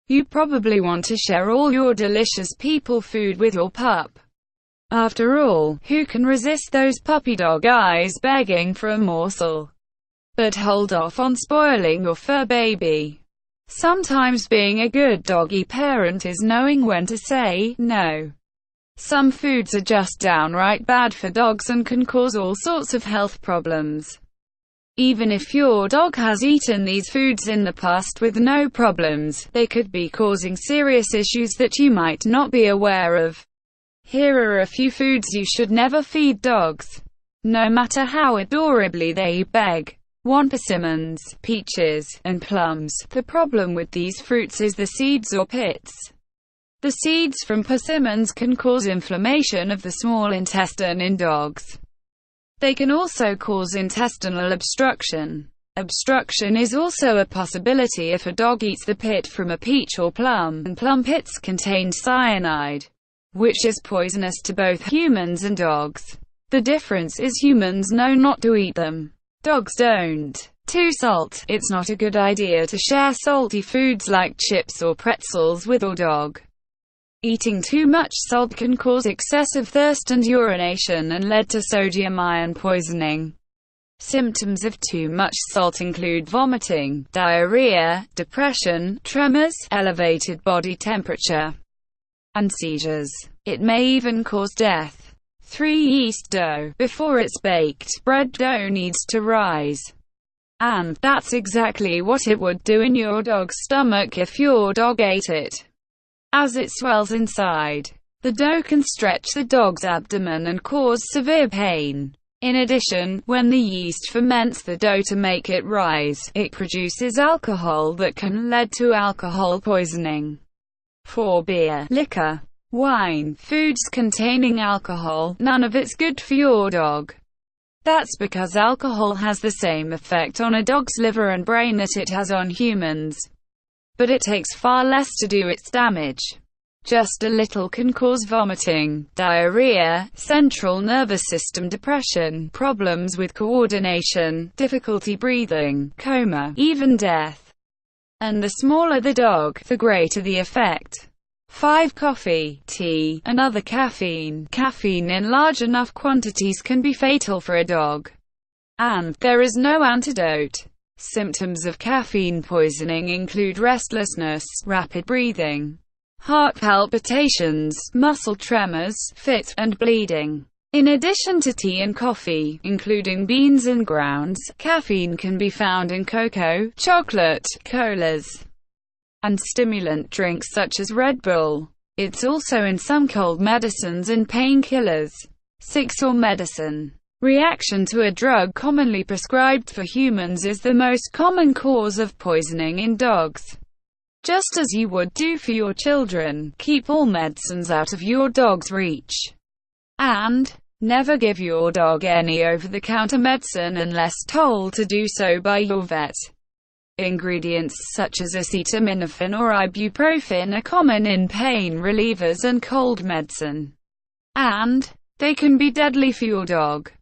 You probably want to share all your delicious people food with your pup. After all, who can resist those puppy dog eyes begging for a morsel? But hold off on spoiling your fur baby. Sometimes being a good doggy parent is knowing when to say no. Some foods are just downright bad for dogs and can cause all sorts of health problems. Even if your dog has eaten these foods in the past with no problems, they could be causing serious issues that you might not be aware of. Here are a few foods you should never feed dogs, no matter how adorably they beg. 1. Persimmons, peaches, and plums. The problem with these fruits is the seeds or pits. The seeds from persimmons can cause inflammation of the small intestine in dogs. They can also cause intestinal obstruction. Obstruction is also a possibility if a dog eats the pit from a peach or plum, and plum pits contain cyanide, which is poisonous to both humans and dogs. The difference is humans know not to eat them. Dogs don't. 2. Salt. It's not a good idea to share salty foods like chips or pretzels with your dog. Eating too much salt can cause excessive thirst and urination and lead to sodium-ion poisoning. Symptoms of too much salt include vomiting, diarrhea, depression, tremors, elevated body temperature, and seizures. It may even cause death. 3. Yeast dough. Before it's baked, bread dough needs to rise. And that's exactly what it would do in your dog's stomach if your dog ate it. As it swells inside, the dough can stretch the dog's abdomen and cause severe pain. In addition, when the yeast ferments the dough to make it rise, it produces alcohol that can lead to alcohol poisoning. 4. Beer, liquor, wine, foods containing alcohol, none of it's good for your dog. That's because alcohol has the same effect on a dog's liver and brain that it has on humans. But it takes far less to do its damage. Just a little can cause vomiting, diarrhea, central nervous system depression, problems with coordination, difficulty breathing, coma, even death. And the smaller the dog, the greater the effect. 5. Coffee, tea, and other caffeine. Caffeine in large enough quantities can be fatal for a dog. And there is no antidote. Symptoms of caffeine poisoning include restlessness, rapid breathing, heart palpitations, muscle tremors, fit, and bleeding. In addition to tea and coffee, including beans and grounds, caffeine can be found in cocoa, chocolate, colas, and stimulant drinks such as Red Bull. It's also in some cold medicines and painkillers. 6. Or medicine. Reaction to a drug commonly prescribed for humans is the most common cause of poisoning in dogs. Just as you would do for your children, keep all medicines out of your dog's reach. And never give your dog any over-the-counter medicine unless told to do so by your vet. Ingredients such as acetaminophen or ibuprofen are common in pain relievers and cold medicine. And they can be deadly for your dog.